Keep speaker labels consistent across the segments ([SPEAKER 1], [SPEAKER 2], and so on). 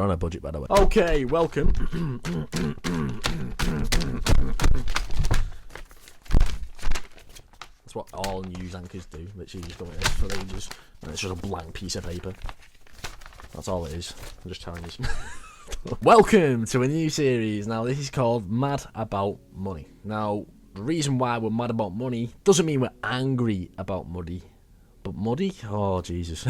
[SPEAKER 1] on a budget, by the way. Okay, welcome. That's what all news anchors do. Literally just go in for ages, and it's just a blank piece of paper. That's all it is. I'm just telling you. Welcome to a new series. Now, this is called Mad About Money. Now, the reason why we're mad about money doesn't mean we're angry about money. But money? Oh, Jesus.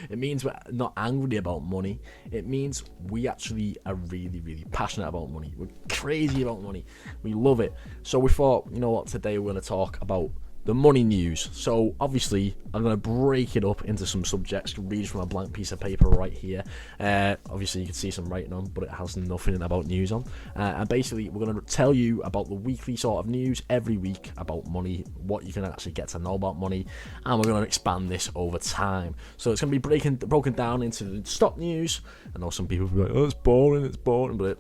[SPEAKER 1] It means we're not angry about money. It means we actually are really, really passionate about money. We're crazy about money. We love it. So we thought, you know what, today we're going to talk about the money news. So obviously I'm going to break it up into some subjects, read from a blank piece of paper right here. Obviously you can see some writing on, but it has nothing about news on. And basically we're going to tell you about the weekly sort of news every week about money, what you can actually get to know about money, and we're going to expand this over time. So it's going to be broken down into the stock news. I know some people will be like, oh, it's boring, but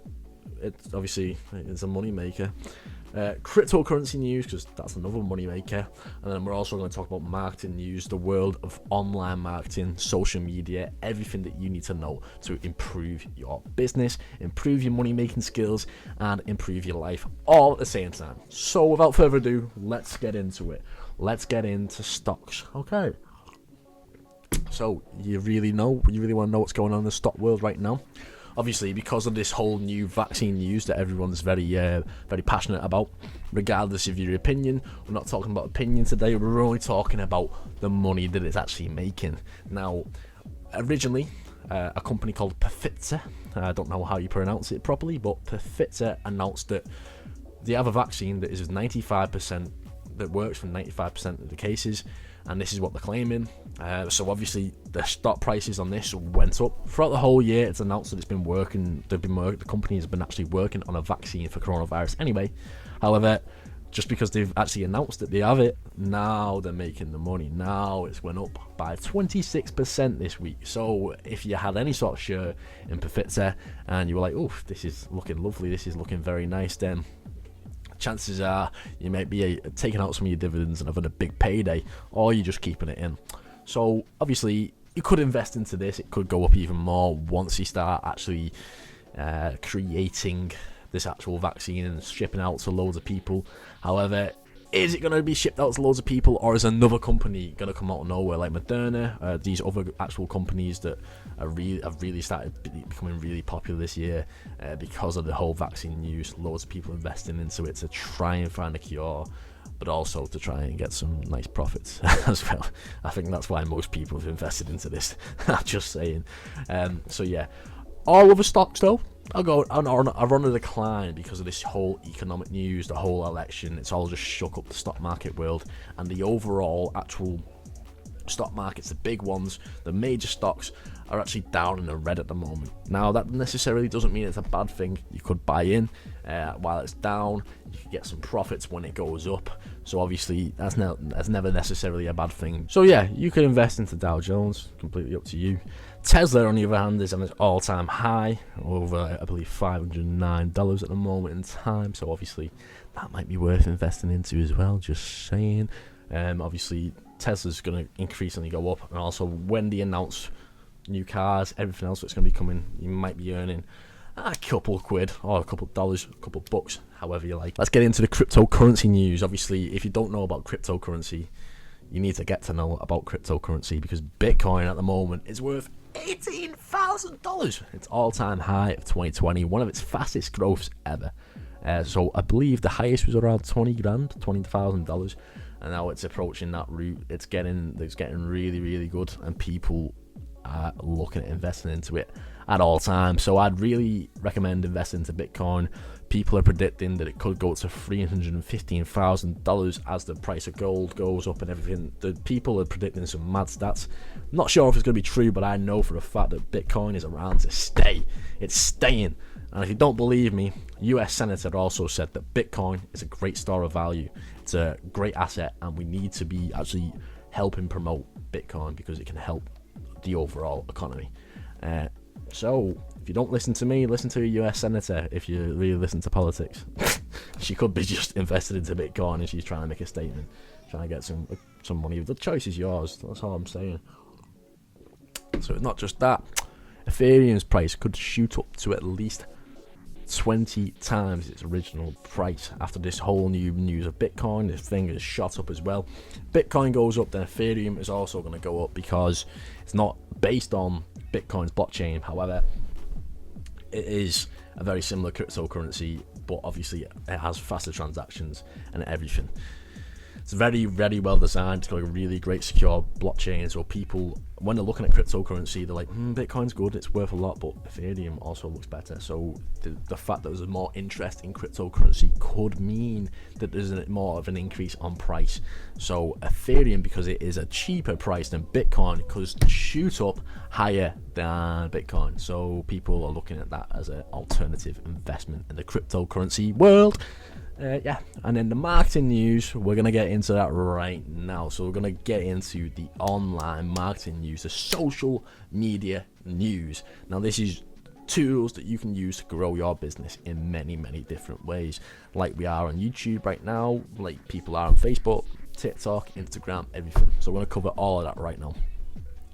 [SPEAKER 1] it's obviously it's a money maker. Cryptocurrency news, because that's another money maker. And then we're also going to talk about marketing news, the world of online marketing, social media, everything that you need to know to improve your business, improve your money making skills, and improve your life all at the same time. So without further ado, let's get into it. Let's get into stocks. Okay, so you really want to know what's going on in the stock world right now? Obviously, because of this whole new vaccine news that everyone's very passionate about, regardless of your opinion, we're not talking about opinion today. We're only talking about the money that it's actually making. Now, originally, a company called Pfizer, I don't know how you pronounce it properly, but Pfizer announced that they have a vaccine that is 95%, that works for 95% of the cases, and this is what they're claiming. So obviously the stock prices on this went up throughout the whole year. It's announced that it's been working. The company has been actually working on a vaccine for coronavirus anyway. However, just because they've actually announced that they have it, now they're making the money. Now it's went up by 26% this week. So if you had any sort of share in Pfizer and you were like, oh, this is looking lovely, this is looking very nice, then chances are you might be taking out some of your dividends and having a big payday, or you're just keeping it in. So obviously you could invest into this. It could go up even more once you start actually creating this actual vaccine and shipping out to loads of people. However, is it going to be shipped out to loads of people, or is another company going to come out of nowhere like Moderna, these other actual companies that have really started becoming really popular this year because of the whole vaccine news? Loads of people investing into it to try and find a cure, but also to try and get some nice profits as well. I think that's why most people have invested into this. I'm just saying. So yeah, all other stocks though, are on a decline because of this whole economic news, the whole election. It's all just shook up the stock market world, and the overall actual stock markets, the big ones, the major stocks, are actually down in the red at the moment. Now, that necessarily doesn't mean it's a bad thing. You could buy in while it's down. You could get some profits when it goes up. So obviously that's never necessarily a bad thing. So yeah, you could invest into Dow Jones, completely up to you. Tesla, on the other hand, is on its all-time high, over I believe $509 at the moment in time. So obviously that might be worth investing into as well. Just saying. Obviously Tesla's going to increasingly go up, and also when they announce new cars, everything else that's going to be coming, you might be earning a couple quid or a couple dollars, a couple bucks, however you like. Let's get into the cryptocurrency news. Obviously, if you don't know about cryptocurrency, you need to get to know about cryptocurrency, because Bitcoin at the moment is worth $18,000. It's all-time high of 2020, one of its fastest growths ever. So I believe the highest was around $20,000, and now it's approaching that route. It's getting really, really good, and people are looking at investing into it at all times. So I'd really recommend investing into Bitcoin. People are predicting that it could go to $315,000 as the price of gold goes up and everything. The people are predicting some mad stats. I'm not sure if it's going to be true, but I know for a fact that Bitcoin is around to stay. It's staying. And if you don't believe me, US Senator also said that Bitcoin is a great store of value. It's a great asset, and we need to be actually helping promote Bitcoin because it can help the overall economy. So if you don't listen to me, listen to a US Senator. If you really listen to politics, she could be just invested into Bitcoin and she's trying to make a statement, trying to get some money. The choice is yours. That's all I'm saying. So it's not just that. Ethereum's price could shoot up to at least 20 times its original price after this whole new news of Bitcoin. This thing has shot up as well. Bitcoin goes up, then Ethereum is also going to go up because it's not based on Bitcoin's blockchain. However, it is a very similar cryptocurrency, but obviously it has faster transactions and everything. It's very, very well designed. It's got a really great secure blockchain, so people, when they're looking at cryptocurrency, they're like, Bitcoin's good, it's worth a lot, but Ethereum also looks better. So the fact that there's more interest in cryptocurrency could mean that there's more of an increase on price. So Ethereum, because it is a cheaper price than Bitcoin, could shoot up higher than Bitcoin. So people are looking at that as an alternative investment in the cryptocurrency world. And then the marketing news, we're going to get into that right now. So we're going to get into the online marketing news, the social media news. Now this is tools that you can use to grow your business in many, many different ways. Like we are on YouTube right now, like people are on Facebook, TikTok, Instagram, everything. So we're going to cover all of that right now.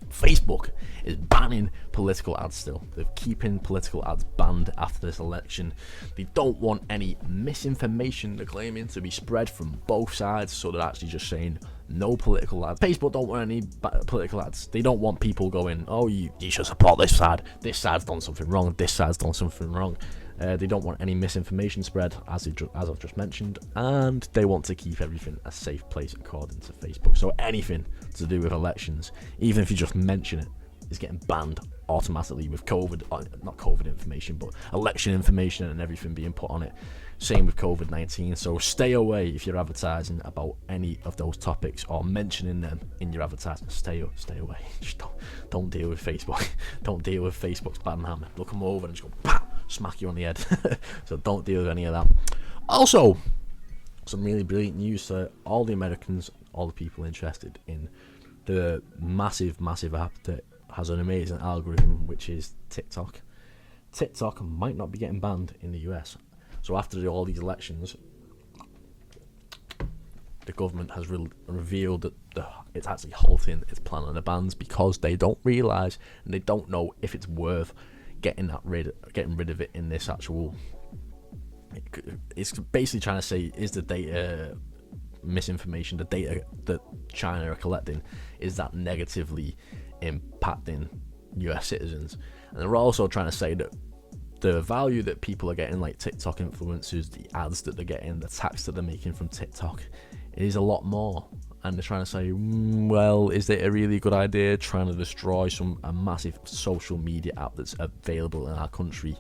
[SPEAKER 1] Facebook is banning political ads still. They're keeping political ads banned after this election. They don't want any misinformation, they're claiming, to be spread from both sides, so they're actually just saying no political ads. Facebook don't want any political ads. They don't want people going, oh, you should support this side's done something wrong, this side's done something wrong. They don't want any misinformation spread, as I've just mentioned, and they want to keep everything a safe place according to Facebook. So anything to do with elections, even if you just mention it, is getting banned automatically with not COVID information, but election information and everything being put on it. Same with COVID-19. So stay away if you're advertising about any of those topics or mentioning them in your advertising. Stay away. Just don't deal with Facebook. Don't deal with Facebook's ban hammer. They'll come over and just go, bah! Smack you on the head. So don't deal with any of that. Also, some really brilliant news for all the Americans, all the people interested in the massive app that has an amazing algorithm, which is TikTok. TikTok might not be getting banned in the US. So after all these elections, the government has revealed that it's actually halting its plan on the bans because they don't realise and they don't know if it's worth getting rid of it in this actual. It's basically trying to say, is the data misinformation, the data that China are collecting, is that negatively impacting US citizens? And they're also trying to say that the value that people are getting, like TikTok influencers, the ads that they're getting, the tax that they're making from TikTok, is a lot more. And they're trying to say, well, is it a really good idea trying to destroy a massive social media app that's available in our country,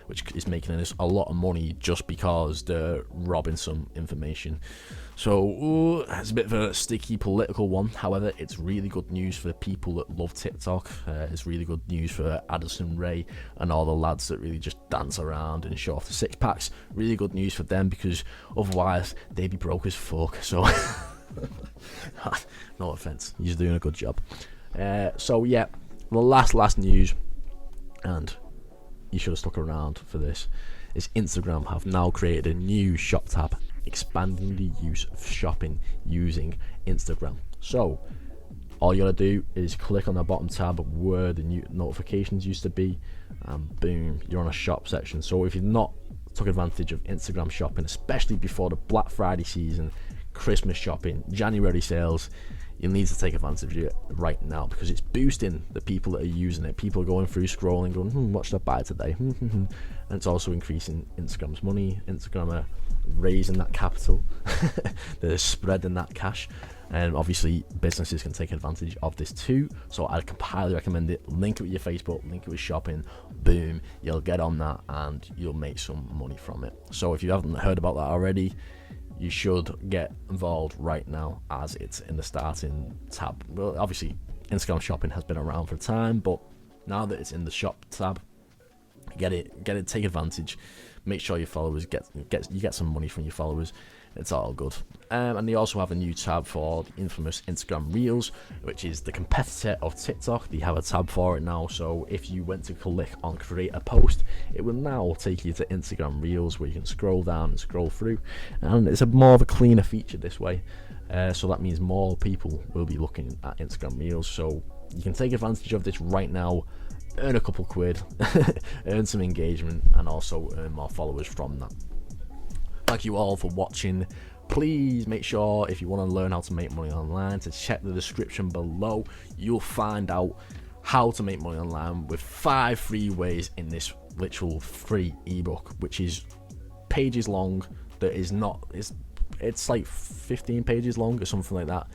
[SPEAKER 1] which is making us a lot of money just because they're robbing some information? So it's a bit of a sticky political one. However, it's really good news for the people that love TikTok. It's really good news for Addison Rae and all the lads that really just dance around and show off the six packs. Really good news for them, because otherwise they'd be broke as fuck. So no offense, you're doing a good job. So yeah, the last news, and you should have stuck around for this, is Instagram have now created a new shop tab, expanding the use of shopping using Instagram. So all you gotta do is click on the bottom tab where the new notifications used to be, and boom, you're on a shop section. So if you've not took advantage of Instagram shopping, especially before the Black Friday season, Christmas shopping, January sales, you'll need to take advantage of it right now, because it's boosting the people that are using it. People are going through, scrolling, going, what should I buy today? And it's also increasing Instagram's money. Instagram are raising that capital. They're spreading that cash. And obviously businesses can take advantage of this too. So I highly recommend it. Link it with your Facebook, link it with shopping. Boom, you'll get on that and you'll make some money from it. So if you haven't heard about that already, you should get involved right now, as it's in the starting tab. Well, obviously Instagram shopping has been around for a time, but now that it's in the shop tab, get it, take advantage. Make sure your followers get some money from your followers. It's all good. And they also have a new tab for the infamous Instagram Reels, which is the competitor of TikTok. They have a tab for it now, so if you went to click on create a post, it will now take you to Instagram Reels, where you can scroll down and scroll through, and it's more of a cleaner feature this way. So that means more people will be looking at Instagram Reels, so you can take advantage of this right now. earn a couple quid, earn some engagement, and also earn more followers from that. Thank you all for watching. Please make sure, if you want to learn how to make money online, to check the description below. You'll find out how to make money online with 5 free ways in this literal free ebook, which is pages long. That is not, it's like 15 pages long or something like that.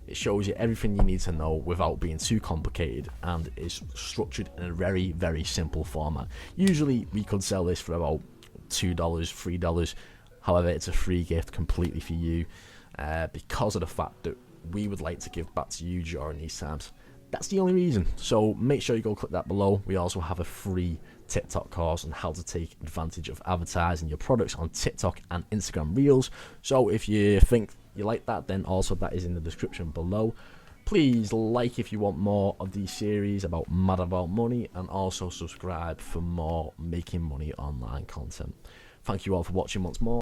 [SPEAKER 1] It shows you everything you need to know without being too complicated, and is structured in a very, very simple format. Usually we could sell this for about $2, $3. However, it's a free gift completely for you, because of the fact that we would like to give back to you during these times. That's the only reason. So make sure you go click that below. We also have a free TikTok course on how to take advantage of advertising your products on TikTok and Instagram Reels. So if you think you like that, then also that is in the description below. Please like if you want more of these series about Mad About Money, and also subscribe for more making money online content. Thank you all for watching once more.